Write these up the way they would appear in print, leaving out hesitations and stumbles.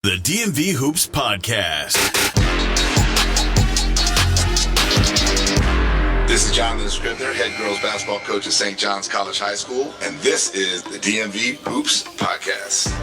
The DMV Hoops Podcast. This is Jonathan Scribner, head girls basketball coach at St. John's College High School, and this is the DMV Hoops Podcast.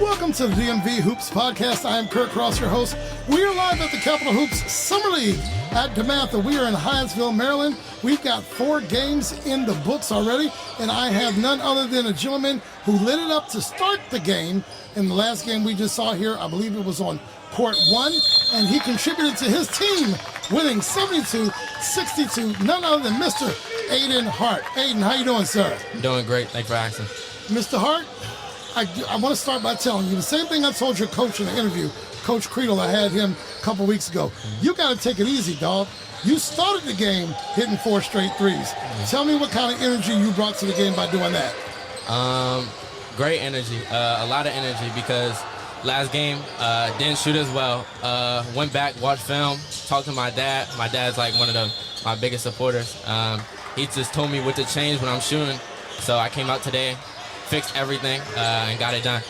Welcome to the DMV Hoops Podcast. I am Kurt Cross, your host. We are live at the Capital Hoops Summer League at DeMatha. We are in Hyattsville, Maryland. We've got 4 games in the books already, and I have none other than a gentleman who lit it up to start the game. In the last game we just saw here, I believe it was on court 1, and he contributed to his team, winning 72-62, none other than Mr. Aiden Hart. Aiden, how you doing, sir? Doing great. Thanks for asking. Mr. Hart, I want to start by telling you the same thing I told your coach in the interview, Coach Crain. I had him a couple weeks ago. You got to take it easy, dog. You started the game hitting 4 straight threes. Tell me what kind of energy you brought to the game by doing that. Great energy, a lot of energy, because last game didn't shoot as well. Went back, watched film, talked to my dad. My dad's like one of my biggest supporters. He just told me what to change when I'm shooting. So I came out today, fixed everything, and got it done.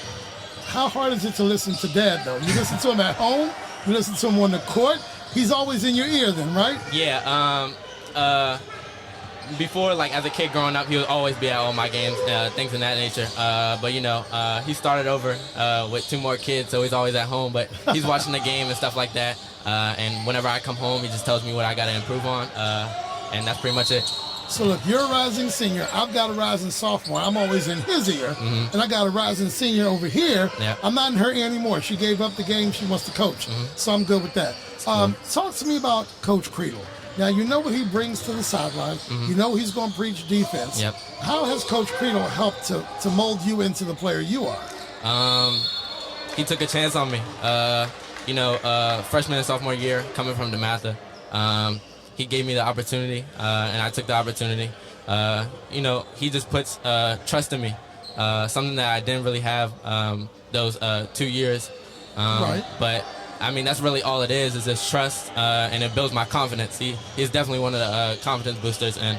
How hard is it to listen to Dad, though? You listen to him at home, you listen to him on the court. He's always in your ear then, right? Yeah. Before, like as a kid growing up, he would always be at all my games, things of that nature. But, you know, he started over with 2 more kids, so he's always at home. But he's watching the game and stuff like that. And whenever I come home, he just tells me what I got to improve on. And that's pretty much it. So, look, you're a rising senior. I've got a rising sophomore. I'm always in his ear. And I got a rising senior over here. Yep. I'm not in her ear anymore. She gave up the game. She wants to coach. So I'm good with that. Talk to me about Coach Crain. Now, you know what he brings to the sideline. You know he's going to preach defense. Yep. How has Coach Crain helped to mold you into the player you are? He took a chance on me. Freshman and sophomore year, coming from DeMatha. He gave me the opportunity, and I took the opportunity. He just puts trust in me, something that I didn't really have those 2 years. Right. But, I mean, that's really all it is just trust, and it builds my confidence. He's definitely one of the confidence boosters, and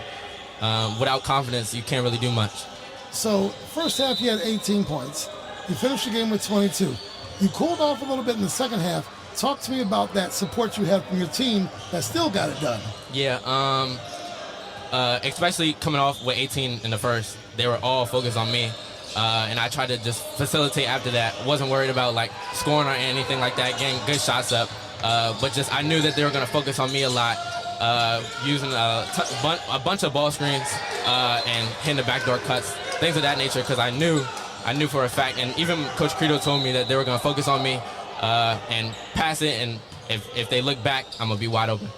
without confidence, you can't really do much. So, first half, you had 18 points. You finished the game with 22. You cooled off a little bit in the second half. Talk to me about that support you had from your team that still got it done. Yeah, especially coming off with 18 in the first, they were all focused on me. And I tried to just facilitate after that. Wasn't worried about like scoring or anything like that, getting good shots up. But just I knew that they were going to focus on me a lot, using a bunch of ball screens and hitting the backdoor cuts, things of that nature, because I knew for a fact. And even Coach Credo told me that they were going to focus on me and pass it. And if they look back, I'm going to be wide open.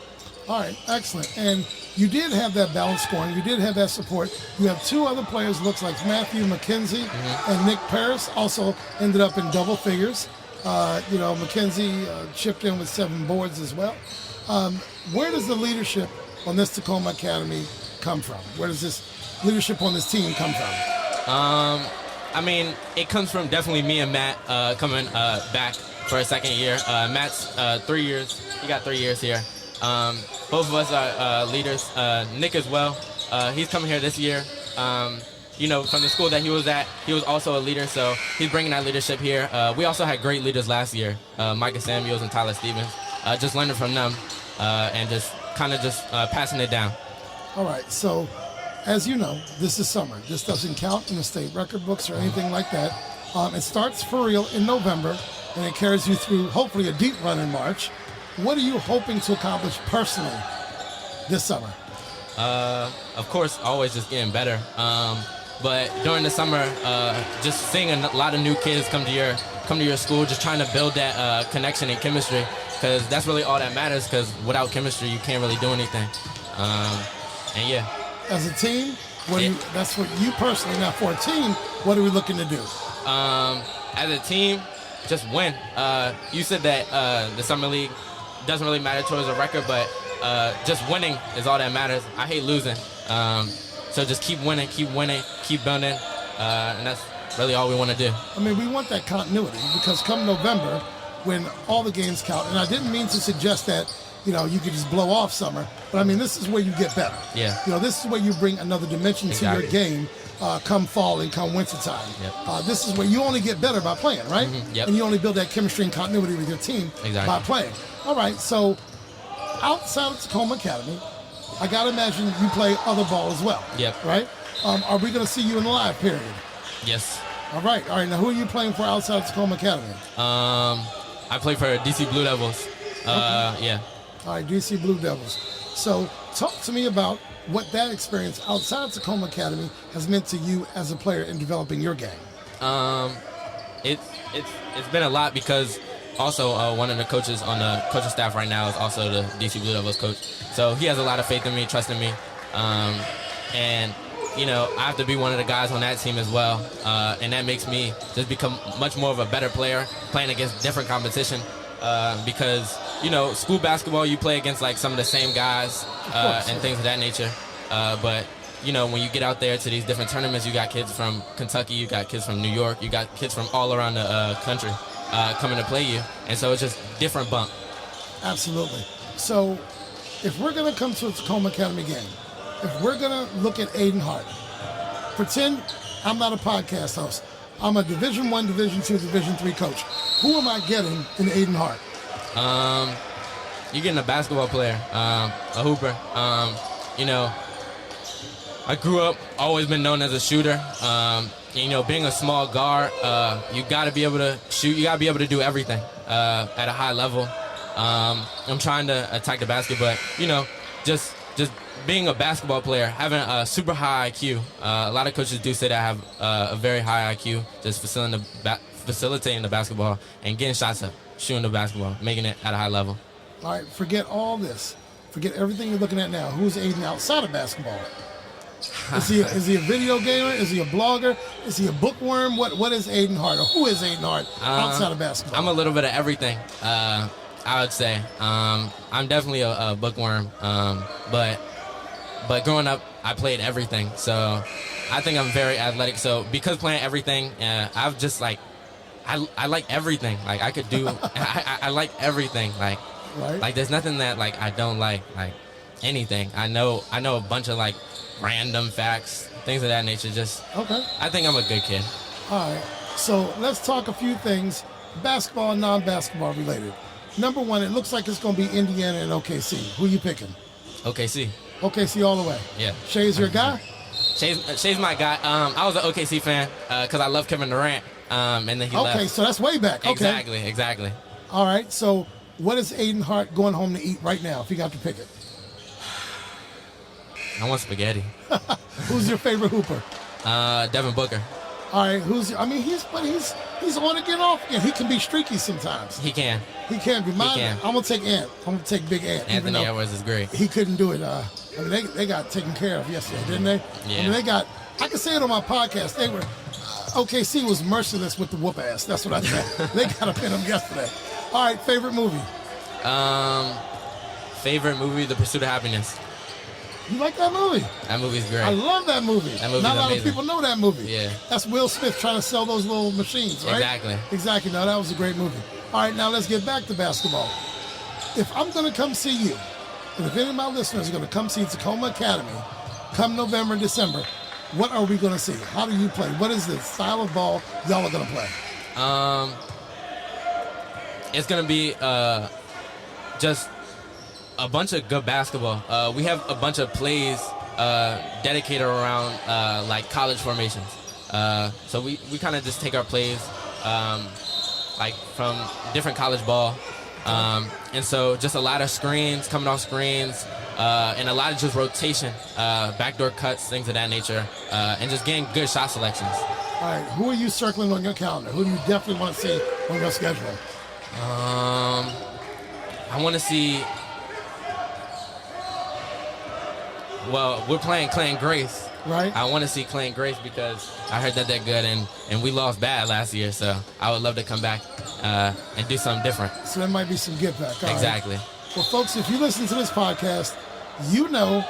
All right, excellent. And you did have that balanced scoring. You did have that support. You have 2 other players, looks like Matthew McKenzie and Nick Paris, also ended up in double figures. McKenzie chipped in with 7 boards as well. Where does the leadership on this Takoma Academy come from? Where does this leadership on this team come from? It comes from definitely me and Matt coming back for a second year. Matt's 3 years. He got 3 years here. Both of us are leaders. Nick as well. He's coming here this year. From the school that he was at, he was also a leader, so he's bringing that leadership here. We also had great leaders last year, Micah Samuels and Tyler Stevens. Just learning from them and just passing it down. All right, so as you know, this is summer. This doesn't count in the state record books or anything like that. It starts for real in November, and it carries you through, hopefully, a deep run in March. What are you hoping to accomplish personally this summer? Of course, always just getting better. But during the summer, just seeing a lot of new kids come to your school, just trying to build that connection and chemistry, because that's really all that matters, because without chemistry, you can't really do anything. As a team, that's what you personally, now for a team, what are we looking to do? As a team, just win. You said that the Summer League doesn't really matter towards a record, but just winning is all that matters. I hate losing. So just keep winning, keep building, and that's really all we want to do. We want that continuity, because come November, when all the games count, and I didn't mean to suggest that you could just blow off summer. But, I mean, this is where you get better. Yeah. This is where you bring another dimension to your game come fall and come wintertime. Yep. This is where you only get better by playing, right? Mm-hmm. Yep. And you only build that chemistry and continuity with your team by playing. All right, so outside of Takoma Academy, I got to imagine you play other ball as well. Yep. Right? Are we going to see you in the live period? Yes. All right. Now, who are you playing for outside of Takoma Academy? I play for DC Blue Devils. Yeah. All right, DC Blue Devils. So talk to me about what that experience outside Takoma Academy has meant to you as a player in developing your game. It's been a lot because also one of the coaches on the coaching staff right now is also the DC Blue Devils coach. So he has a lot of faith in me, trust in me. And, I have to be one of the guys on that team as well. And that makes me just become much more of a better player playing against different competition. Because, school basketball, you play against like some of the same guys and things of that nature. But, when you get out there to these different tournaments, you got kids from Kentucky, you got kids from New York, you got kids from all around the country coming to play you. And so it's just different bump. Absolutely. So if we're going to come to a Takoma Academy game, if we're going to look at Aiden Hart, pretend I'm not a podcast host. I'm a Division I, Division II, Division III coach. Who am I getting in Aiden Hart? You're getting a basketball player, a hooper. I grew up, always been known as a shooter. Being a small guard, you got to be able to shoot. You got to be able to do everything at a high level. I'm trying to attack the basket, but, just being a basketball player, having a super high IQ. A lot of coaches do say that I have a very high IQ, just facilitating the basketball and getting shots up, shooting the basketball, making it at a high level. All right, forget all this. Forget everything you're looking at now. Who's Aiden outside of basketball? Is he a video gamer? Is he a blogger? Is he a bookworm? What is Aiden Hart, or who is Aiden Hart outside of basketball? I'm a little bit of everything, I would say. I'm definitely a bookworm, but growing up, I played everything. So I think I'm very athletic. So because playing everything, I've just I like everything. Like I could do, I like everything. Like there's nothing that I don't like anything. I know a bunch of random facts, things of that nature. Okay. I think I'm a good kid. All right. So let's talk a few things, basketball and non-basketball related. Number one, it looks like it's going to be Indiana and OKC. Who are you picking? OKC. OKC all the way. Yeah. Shay's your guy? Shay's my guy. I was an OKC fan because I love Kevin Durant, and then he left. Okay, so that's way back. Okay. Exactly. All right, so what is Aiden Hart going home to eat right now if you got to pick it? I want spaghetti. Who's your favorite hooper? Devin Booker. All right, he's on again, off again. He can be streaky sometimes. He can be. I'm gonna take Ant. I'm gonna take Big Ant. Anthony Edwards is great. He couldn't do it. They got taken care of yesterday, didn't they? Yeah. I can say it on my podcast. They were OKC was merciless with the whoop ass. That's what I said. They got up in them yesterday. All right, favorite movie. Favorite movie, The Pursuit of Happiness. You like that movie? That movie's great. I love that movie. Not a lot of people know that movie. Yeah. That's Will Smith trying to sell those little machines, right? Exactly. No, that was a great movie. All right, now let's get back to basketball. If I'm going to come see you, and if any of my listeners are going to come see Takoma Academy come November and December, what are we going to see? How do you play? What is the style of ball y'all are going to play? It's going to be just a bunch of good basketball. We have a bunch of plays dedicated around college formations. So we kind of just take our plays from different college ball. And so just a lot of screens, coming off screens, and a lot of just rotation, backdoor cuts, things of that nature, and just getting good shot selections. All right, who are you circling on your calendar? Who do you definitely want to see on your schedule? I want to see... Well, we're playing Clayton Grace. Right. I want to see Clayton Grace because I heard that they're good, and we lost bad last year, so I would love to come back and do something different. So there might be some get back. Exactly. Right. Well, folks, if you listen to this podcast, you know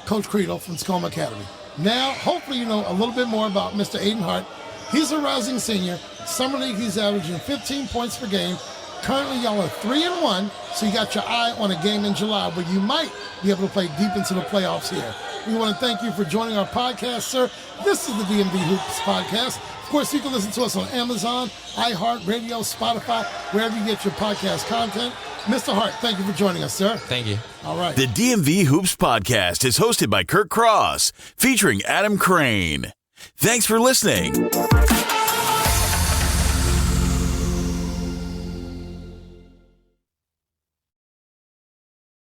Coach Creedle from Takoma Academy. Now, hopefully you know a little bit more about Mr. Aiden Hart. He's a rising senior. Summer League, he's averaging 15 points per game, Currently, y'all are 3-1, so you got your eye on a game in July where you might be able to play deep into the playoffs here. We want to thank you for joining our podcast, sir. This is the DMV Hoops Podcast. Of course, you can listen to us on Amazon, iHeartRadio, Spotify, wherever you get your podcast content. Mr. Hart, thank you for joining us, sir. Thank you. All right. The DMV Hoops Podcast is hosted by Kirk Cross, featuring Adam Crain. Thanks for listening.